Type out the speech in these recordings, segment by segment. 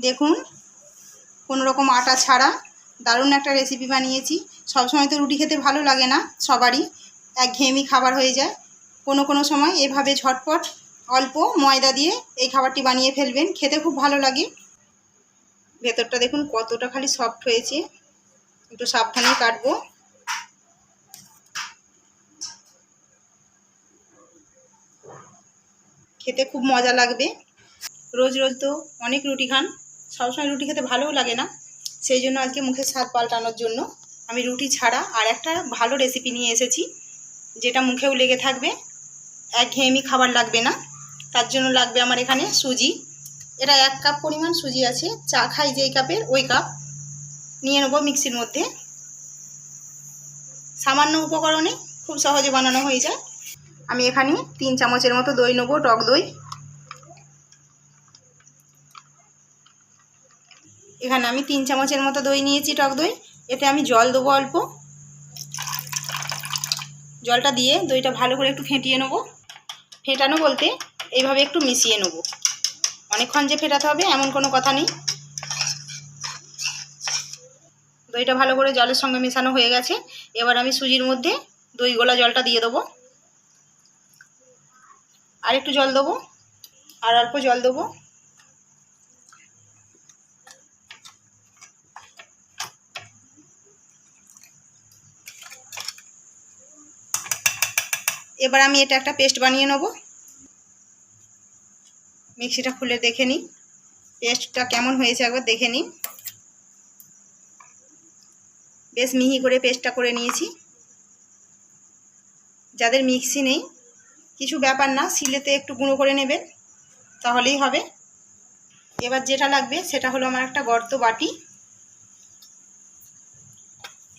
দেখুন কোনো রকম আটা ছাড়া দারুণ একটা রেসিপি বানিয়েছি। সবসময় তো রুটি খেতে ভালো লাগে না, সবারই একঘেয়েমি খাবার হয়ে যায়। কোনো সময় এভাবে ঝটপট অল্প ময়দা দিয়ে এই খাবারটি বানিয়ে ফেলবেন, খেতে খুব ভালো লাগে। ভেতরটা দেখুন কতটা খালি সফট হয়েছে, একটু সাবধানে কাটবো। খেতে খুব মজা লাগবে। রোজ রোজ তো অনেক রুটি খান, সবসময় রুটি খেতে ভালোও লাগে না। সেই জন্য আজকে মুখের স্বাদ পাল্টানোর জন্য আমি রুটি ছাড়া আর একটা ভালো রেসিপি নিয়ে এসেছি, যেটা মুখেও লেগে থাকবে, একঘেয়েমি খাবার লাগবে না। তার জন্য লাগবে আমার এখানে সুজি। এটা 1 কাপ পরিমাণ সুজি আছে, চা খাই যেই কাপের ওই কাপ নিয়ে নেবো মিক্সির মধ্যে। সামান্য উপকরণে খুব সহজে বানানো হয়ে যায়। আমি এখানে 3 চামচের মতো দই নেবো, টক দই। এখানে আমি 3 চামচের মতো দই নিয়েছি, টক দই। এতে আমি জল দেবো অল্প। জলটা দিয়ে দইটা ভালো করে একটু ফেটিয়ে নেবো। ফেটানো বলতে এইভাবে একটু মিশিয়ে নেব, অনেকক্ষণ যে ফেটাতে হবে এমন কোনো কথা নেই। দইটা ভালো করে জলের সঙ্গে মেশানো হয়ে গেছে। এবার আমি সুজির মধ্যে দই গোলা জলটা দিয়ে দেবো। আর একটু জল দেবো, আর অল্প জল দেবো। এবার আমি এটা একটা পেস্ট বানিয়ে নেব। মিক্সিটা খুলে দেখে নিই পেস্টটা কেমন হয়েছে, একবার দেখে নিই। বেশ মিহি করে পেস্টটা করে নিয়েছি। যাদের মিক্সি নেই কিছু ব্যাপার না, শিলেতে একটু গুঁড়ো করে নেবেন, তাহলেই হবে। এবার যেটা লাগবে সেটা হলো আমার একটা গর্ত বাটি।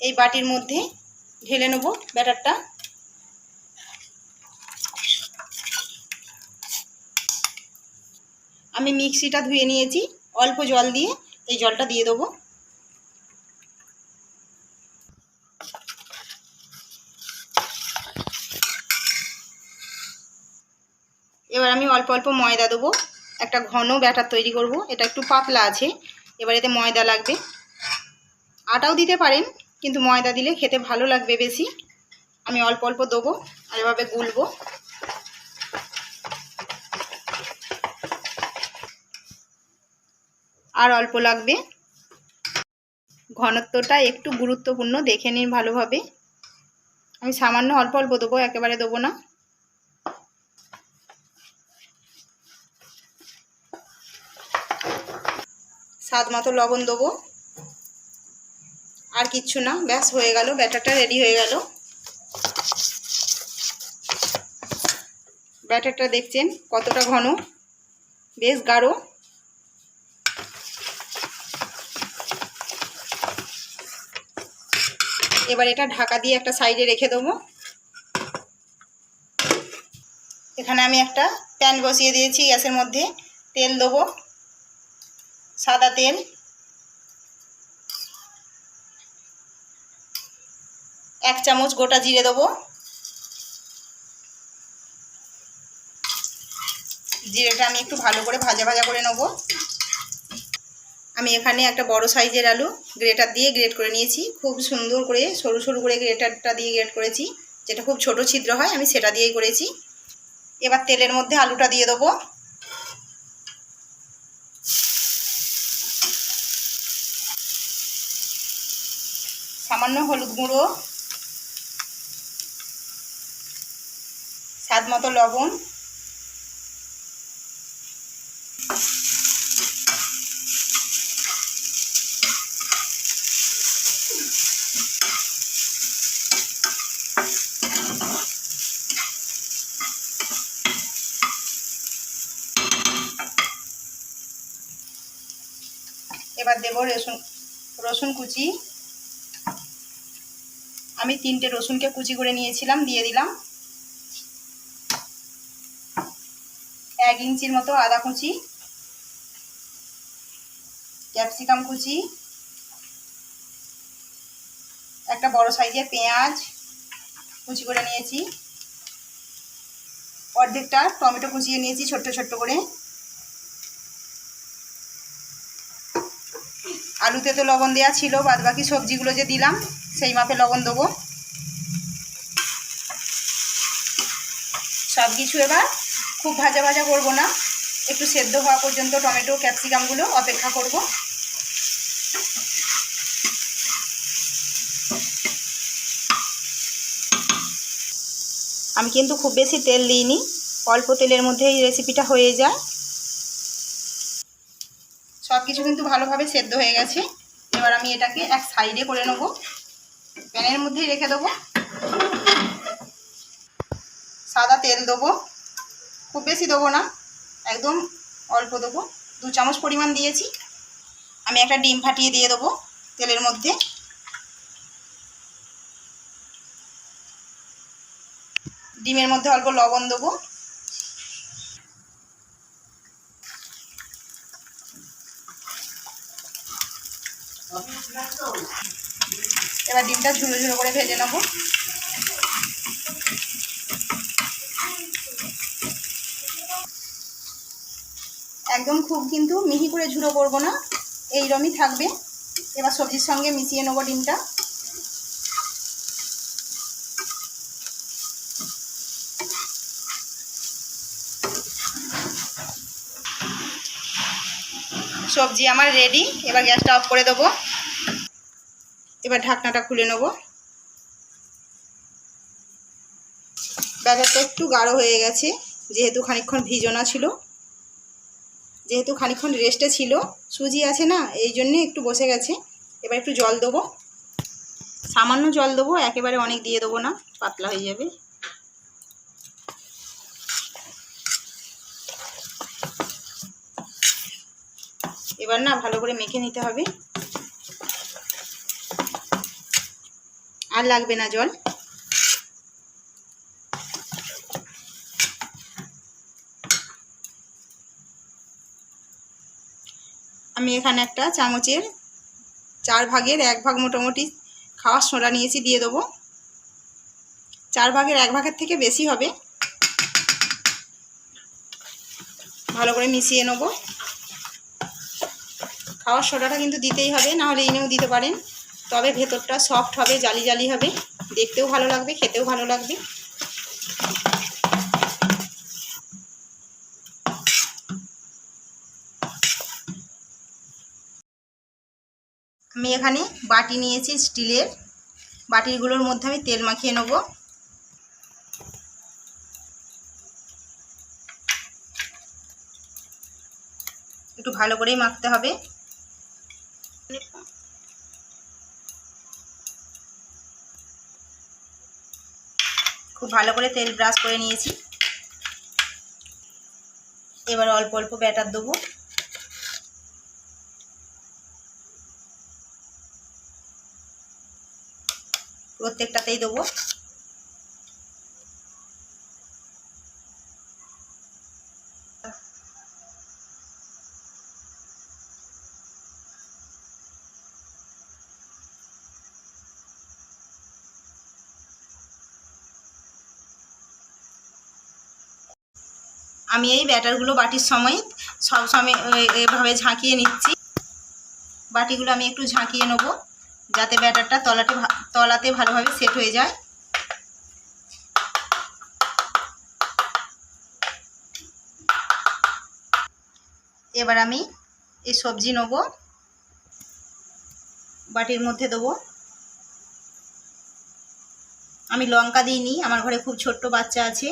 এই বাটির মধ্যে ঢেলে নেব ব্যাটারটা। আমি মিক্সিটা ধুয়ে নিয়েছি, অল্প জল দিয়ে এই জলটা দিয়ে দেবো। এবার আমি অল্প অল্প ময়দা দেবো, একটা ঘন ব্যাটার তৈরি করব। এটা একটু পাতলা আছে, এবার এতে ময়দা লাগবে। আটাও দিতে পারেন, কিন্তু ময়দা দিলে খেতে ভালো লাগবে বেশি। আমি অল্প অল্প দেবো আর এভাবে গুলবো। আর অল্প লাগবে। ঘনত্বটা একটু গুরুত্বপূর্ণ, দেখে নিন ভালোভাবে। আমি সামান্য অল্প অল্প দেবো, একেবারে দেবো না। স্বাদ মতো লবণ দেবো। আর কিচ্ছু না, ব্যাস হয়ে গেল, ব্যাটারটা রেডি হয়ে গেল। ব্যাটারটা দেখছেন কতটা ঘন, বেশ গাঢ়। এবার এটা ঢাকা দিয়ে একটা সাইডে রেখে দেবো। এখানে আমি একটা প্যান বসিয়ে দিয়েছি গ্যাসের মধ্যে। তেল দেবো, সাদা তেল। এক চামচ গোটা জিরে দেবো। জিরেটা আমি একটু ভালো করে ভাজা ভাজা করে নেব। আমি এখানে একটা বড় সাইজের আলু গ্রেটার দিয়ে গ্রেট করে নিয়েছি, খুব সুন্দর করে সরু সরু করে গ্রেটারটা দিয়ে গ্রেট করেছি। যেটা খুব ছোট ছিদ্র হয় আমি সেটা দিয়েই করেছি। এবার তেলের মধ্যে আলুটা দিয়ে দেবো। সামান্য হলুদ গুঁড়ো, স্বাদ মতো লবণ, এবার দেব রসুন কুচি। আমি 3টে রসুনকে কুচি করে নিয়েছিলাম, দিয়ে দিলাম। 1 ইঞ্চির মতো আদা কুচি, ক্যাপসিকাম কুচি, একটা বড় সাইজের পেঁয়াজ কুচি করে নিয়েছি, অর্ধেকটা টমেটো কুচিয়ে নিয়েছি ছোট্ট ছোট্ট করে। আলুতে তো লবণ দেওয়া ছিল, বাদ বাকি সবজিগুলো যে দিলাম সেই মাপে লবণ দেবো। সব কিছু এবার খুব ভাজা ভাজা করব না, একটু সেদ্ধ হওয়া পর্যন্ত টমেটো ক্যাপসিকামগুলো অপেক্ষা করব। আমি কিন্তু খুব বেশি তেল দিইনি, অল্প তেলের মধ্যে এই রেসিপিটা হয়ে যায়। সব কিছু কিন্তু ভালোভাবে সেদ্ধ হয়ে গেছে। এবার আমি এটাকে এক সাইডে করে নেব, প্যানের মধ্যেই রেখে দেবো। সাদা তেল দেবো, খুব বেশি দেবো না, একদম অল্প দেবো, 2 চামচ পরিমাণ দিয়েছি। আমি একটা ডিম ফাটিয়ে দিয়ে দেবো তেলের মধ্যে। ডিমের মধ্যে অল্প লবণ দেবো। এবার ডিমটা ঝুড়ো ঝুড়ো করে ভেজে নেব। একদম খুব কিন্তু মিহি করে ঝুড়ো করব না, এইরকমই থাকবে। এবার সবজির সঙ্গে মিশিয়ে নেব ডিমটা। সবজি আমার রেডি, এবার গ্যাসটা অফ করে দেবো। এবার ঢাকনাটা খুলে নেব। ব্যাটারটা একটু গাঢ় হয়ে গেছে, যেহেতু খানিকক্ষণ ভিজানো ছিল, যেহেতু খানিকক্ষণ রেস্টে ছিল, সুজি আছে না, এই জন্যে একটু বসে গেছে। এবার একটু জল দেবো, সামান্য জল দেবো, একেবারে অনেক দিয়ে দেবো না, পাতলা হয়ে যাবে। এবার না ভালো করে মেখে নিতে হবে, আর লাগবে না জল। আমি এখানে একটা চামচের 4 ভাগের 1 ভাগ মোটামুটি খাওয়ার সোডা নিয়েছি, দিয়ে দেবো। 4 ভাগের 1 ভাগের থেকে বেশি হবে। ভালো করে মিশিয়ে নেব। খাওয়ার সোডাটা কিন্তু দিতেই হবে, নাহলে এনেও দিতে পারেন, তবে ভেতরটা সফট হবে, জালি জালি হবে, দেখতেও ভালো লাগবে, খেতেও ভালো লাগবে। আমি এখানে বাটি নিয়েছি স্টিলের, বাটিগুলোর মধ্যে আমি তেল মাখিয়ে নেব। একটু ভালো করেই মাখতে হবে। খুব ভালো করে তেল ব্রাশ করে নিয়েছি। এবার অল্প অল্প ব্যাটার দেবো। প্রত্যেকটাতেই দেবো। আমি এই ব্যাটারগুলো বাটির সময় সব সময় এভাবে ঝাঁকিয়ে নিচ্ছি। বাটিগুলো আমি একটু ঝাঁকিয়ে নেব, যাতে ব্যাটারটা তলাতে ভালোভাবে সেট হয়ে যায়। এবার আমি এই সবজি নেব, বাটির মধ্যে দেবো। আমি লঙ্কা দিইনি, আমার ঘরে খুব ছোট্ট বাচ্চা আছে,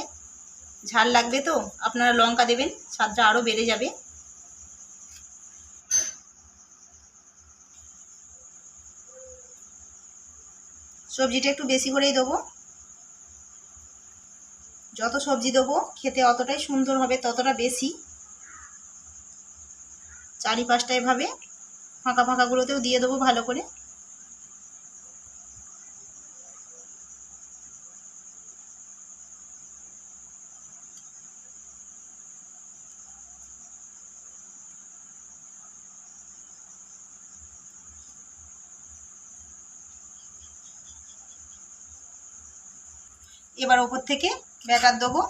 ঝাল লাগবে তো আপনারা লঙ্কা দেবেন, স্বাদটা আরও বেড়ে যাবে। সবজিটা একটু বেশি করেই দেবো। যত সবজি দেবো খেতে অতটাই সুন্দর হবে, ততটা বেশি। চারিপাশটা এভাবে ফাঁকা ফাঁকাগুলোতেও দিয়ে দেবো ভালো করে। এবার ওপর থেকে ব্যাটার দেবো।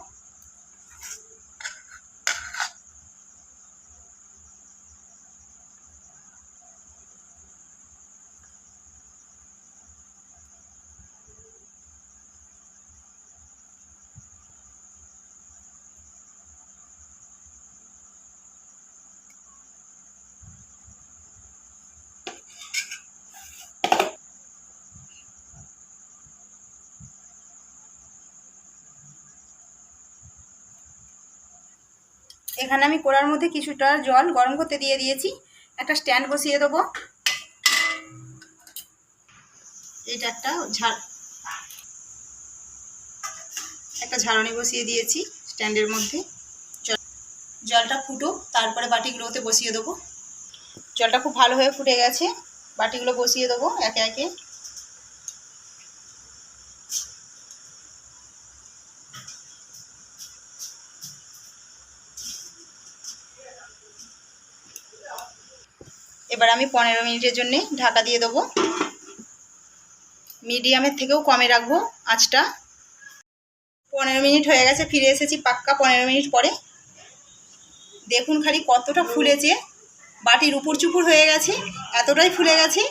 এখানে আমি কড়ার মধ্যে কিছুটা জল গরম করতে দিয়ে দিয়েছি। একটা স্ট্যান্ড বসিয়ে দেবো। এটা একটা ঝাড়নি বসিয়ে দিয়েছি স্ট্যান্ডের মধ্যে। জলটা ফুটুক, তারপরে বাটিগুলোতে বসিয়ে দেবো। জলটা খুব ভালো হয়ে ফুটে গেছে, বাটিগুলো বসিয়ে দেবো একে একে। এবার আমি 15 মিনিটের জন্য ঢাকা দিয়ে দেবো। মিডিয়ামের থেকেও কমে রাখবো আঁচটা। 15 মিনিট হয়ে গেছে, ফিরে এসেছি পাক্কা 15 মিনিট পরে। দেখুন খালি কতটা ফুলেছে, বাটির উপর চুপুর হয়ে গেছে, এতটাই ফুলে গেছে।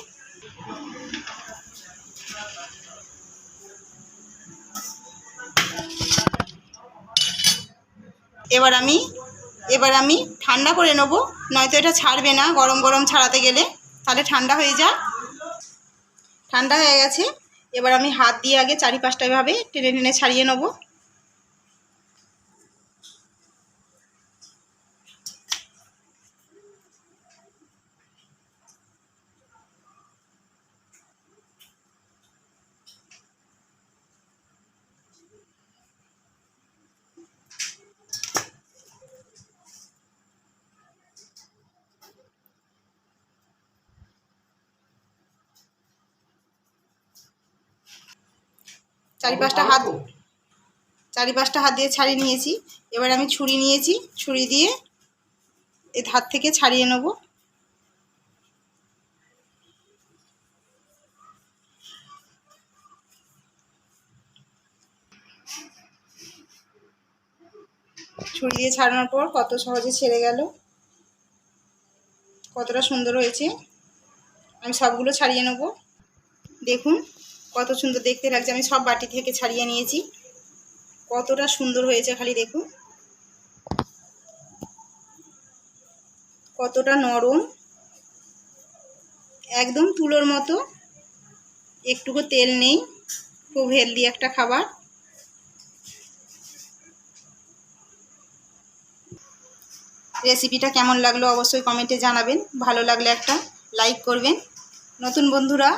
এবার আমি ঠান্ডা করে নেব, নয়তো এটা ছাড়বে না। গরম গরম ছাড়াতে গেলে তাহলে ঠান্ডা হয়ে যায়। ঠান্ডা হয়ে গেছে, এবার আমি হাত দিয়ে আগে চারিপাশটা এভাবে টেনে টেনে ছাড়িয়ে নেব। চারিপাশটা হাত দিয়ে ছাড়িয়ে নিয়েছি। এবার আমি ছুরি নিয়েছি, ছুরি দিয়ে এই ধার থেকে ছাড়িয়ে নেব। ছুরি দিয়ে ছাড়ানোর পর কত সহজে ছেড়ে গেল, কতটা সুন্দর হয়েছে। আমি সবগুলো ছাড়িয়ে নেব। দেখুন কত সুন্দর দেখতে লাগছে। আমি সব বাটি থেকে ছাড়িয়ে নিয়েছি। কতটা সুন্দর হয়েছে খালি দেখুন, কতটা নরম, একদম তুলোর মতো, একটুকু তেল নেই। খুব হেলদি একটা খাবার। রেসিপিটা কেমন লাগলো অবশ্যই কমেন্টে জানাবেন। ভালো লাগলে একটা লাইক করবেন। নতুন বন্ধুরা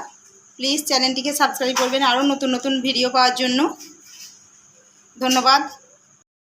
প্লিজ চ্যানেলটিকে সাবস্ক্রাইব করবেন আরও নতুন নতুন ভিডিও পাওয়ার জন্য। ধন্যবাদ।